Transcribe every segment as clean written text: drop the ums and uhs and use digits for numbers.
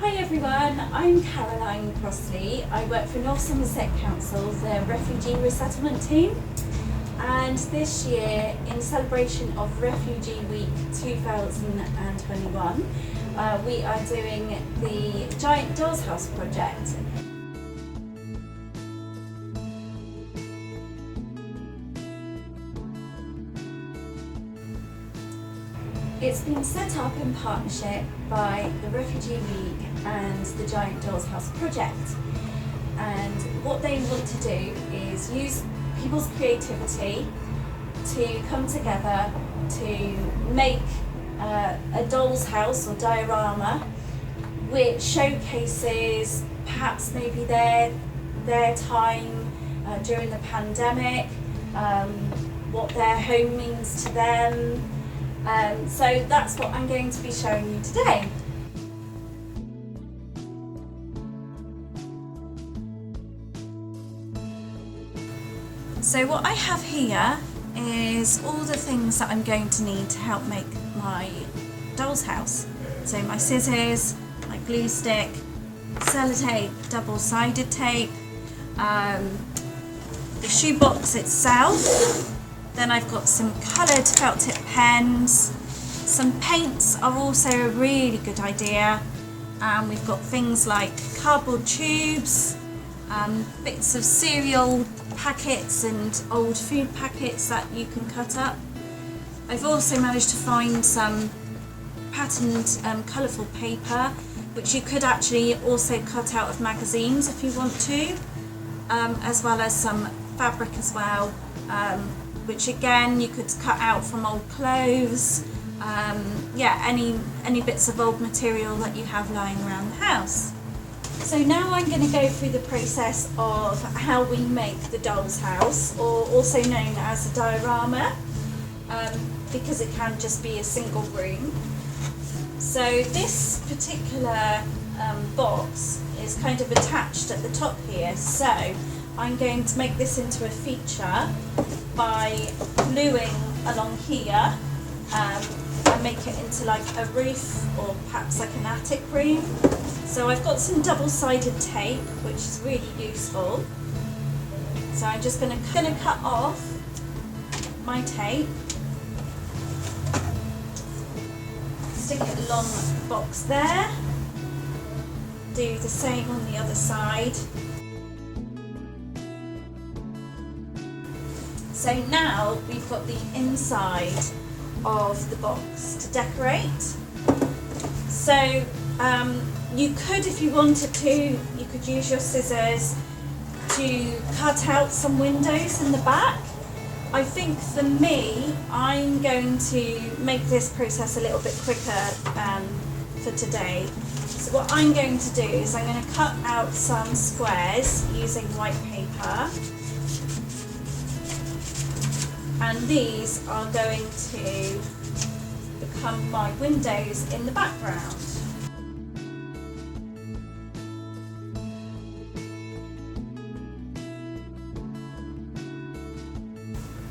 Hi everyone, I'm Caroline Crossley. I work for North Somerset Council's Refugee Resettlement team, and this year, in celebration of Refugee Week 2021, we are doing the Giant Doll's House project. It's been set up in partnership by the Refugee Week and the Giant Doll's House project. And what they want to do is use people's creativity to come together to make a doll's house or diorama which showcases perhaps maybe their time during the pandemic, what their home means to them. So that's what I'm going to be showing you today. So what I have here is all the things that I'm going to need to help make my doll's house. So my scissors, my glue stick, sellotape, double-sided tape, the shoebox itself. Then I've got some coloured felt tip pens. Some paints are also a really good idea. We've got things like cardboard tubes, bits of cereal packets and old food packets that you can cut up. I've also managed to find some patterned colourful paper, which you could actually also cut out of magazines if you want to, as well as some fabric as well. Which again you could cut out from old clothes, any bits of old material that you have lying around the house. So now I'm going to go through the process of how we make the doll's house, or also known as a diorama, because it can just be a single room. So this particular box is kind of attached at the top here, so I'm going to make this into a feature by gluing along here and make it into like a roof or perhaps like an attic room. So I've got some double-sided tape, which is really useful. So I'm just going to cut off my tape, stick it along the box there, do the same on the other side. So now we've got the inside of the box to decorate. So you could, if you wanted to, you could use your scissors to cut out some windows in the back. I think for me, I'm going to make this process a little bit quicker for today. So what I'm going to do is I'm going to cut out some squares using white paper. And these are going to become my windows in the background.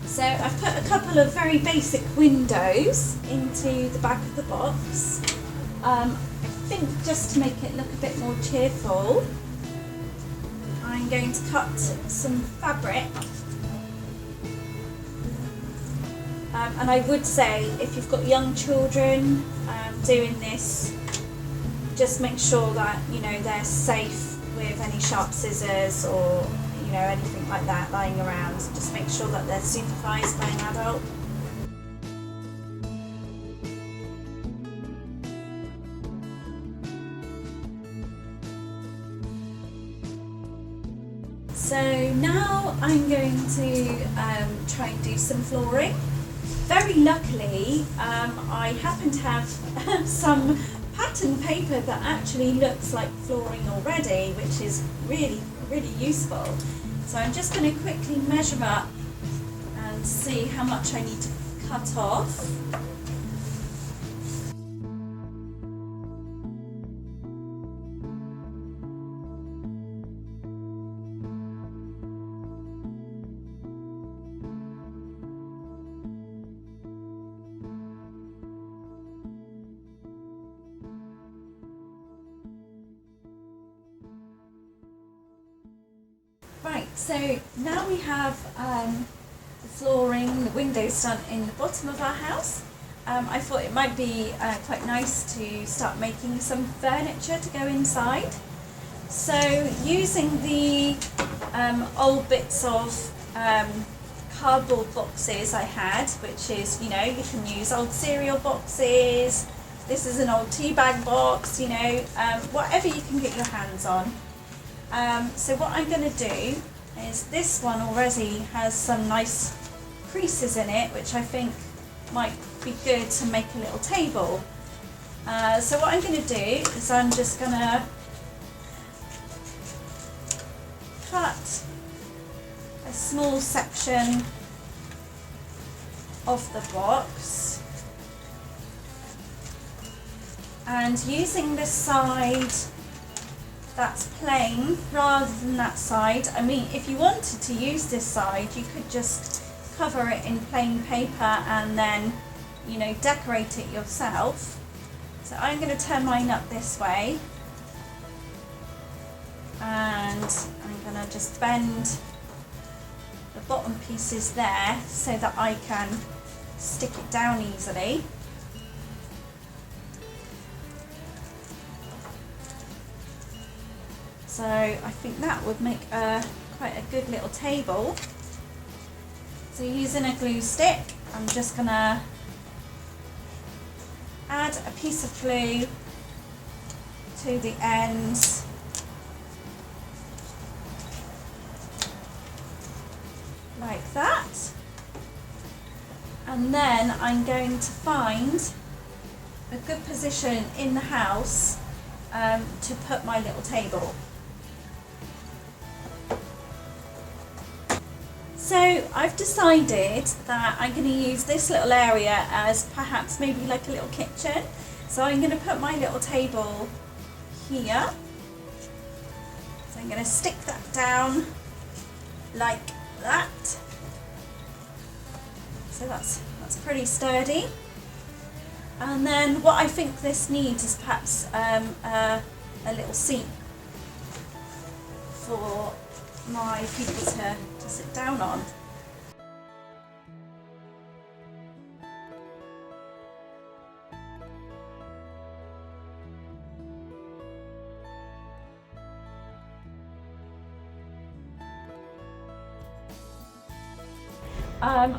So I've put a couple of very basic windows into the back of the box. I think just to make it look a bit more cheerful, I'm going to cut some fabric. And I would say, if you've got young children doing this, just make sure that they're safe with any sharp scissors or anything like that lying around. Just make sure that they're supervised by an adult. So now I'm going to try and do some flooring. Very luckily, I happen to have some pattern paper that actually looks like flooring already, which is really, really useful. So I'm just going to quickly measure up and see how much I need to cut off. So now we have the flooring, the windows done in the bottom of our house. I thought it might be quite nice to start making some furniture to go inside. So using the old bits of cardboard boxes I had, which is, you know, you can use old cereal boxes, this is an old tea bag box, you know, whatever you can get your hands on. So what I'm going to do is, this one already has some nice creases in it, which I think might be good to make a little table. So what I'm going to do is I'm just going to cut a small section of the box, and using this side that's plain rather than that side. I mean, if you wanted to use this side, you could just cover it in plain paper and then, you know, decorate it yourself. So I'm going to turn mine up this way, and I'm going to just bend the bottom pieces there so that I can stick it down easily. So I think that would make quite a good little table. So using a glue stick, I'm just going to add a piece of glue to the ends, like that. And then I'm going to find a good position in the house to put my little table. So I've decided that I'm going to use this little area as perhaps maybe like a little kitchen. So I'm going to put my little table here. So I'm going to stick that down like that. So that's pretty sturdy. And then what I think this needs is perhaps a little seat for my people to sit down on.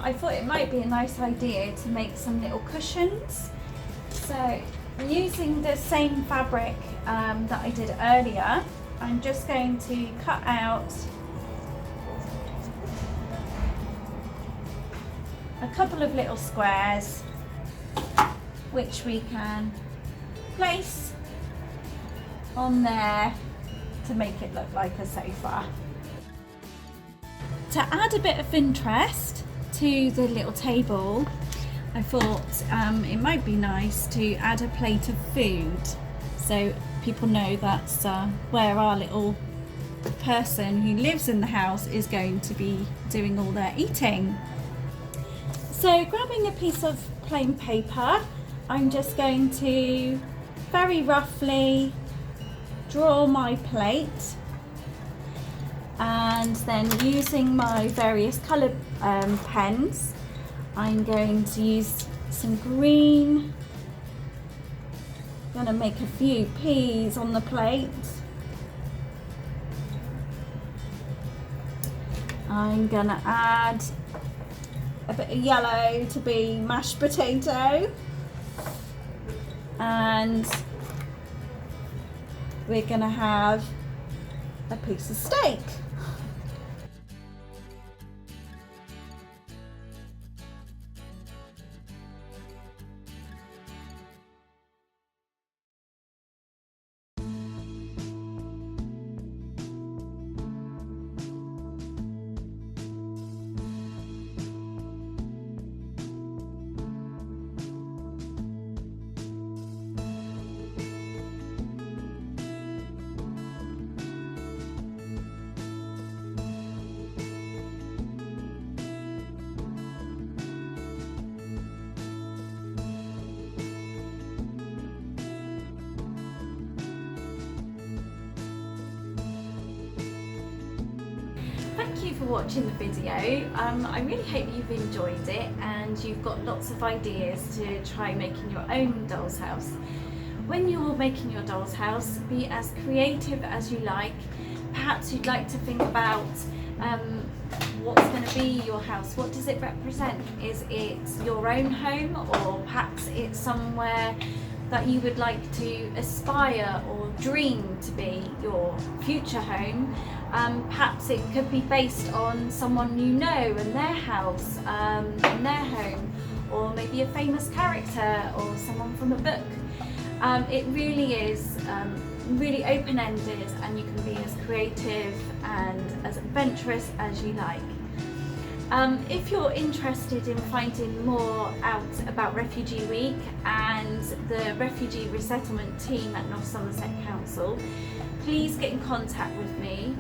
I thought it might be a nice idea to make some little cushions. So using the same fabric that I did earlier, I'm just going to cut out a couple of little squares which we can place on there to make it look like a sofa. To add a bit of interest to the little table, I thought it might be nice to add a plate of food so people know that's where our little person who lives in the house is going to be doing all their eating. So grabbing a piece of plain paper, I'm just going to very roughly draw my plate, and then using my various coloured pens, I'm going to use some green. I'm going to make a few peas on the plate. I'm going to add a bit of yellow to be mashed potato, and we're going to have a piece of steak. you for watching the video. I really hope you've enjoyed it and you've got lots of ideas to try making your own doll's house. When you're making your doll's house, be as creative as you like. Perhaps you'd like to think about what's going to be your house. What does it represent? Is it your own home, or perhaps it's somewhere that you would like to aspire or dream to be your future home? Perhaps it could be based on someone you know and their house and their home, or maybe a famous character or someone from a book. It really is really open-ended, and you can be as creative and as adventurous as you like. If you're interested in finding more out about Refugee Week and the refugee resettlement team at North Somerset Council, please get in contact with me.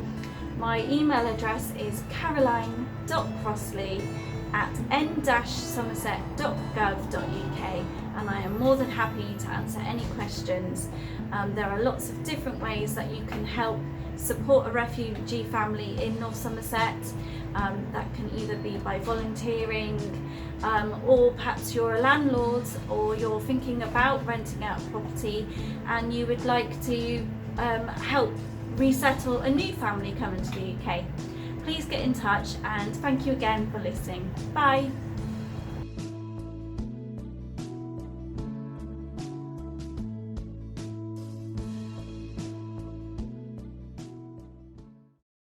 My email address is caroline.crossley@n-somerset.gov.uk, and I am more than happy to answer any questions. There are lots of different ways that you can help support a refugee family in North Somerset. That can either be by volunteering, or perhaps you're a landlord or you're thinking about renting out a property and you would like to help resettle a new family coming to the UK. Please get in touch, and thank you again for listening. Bye.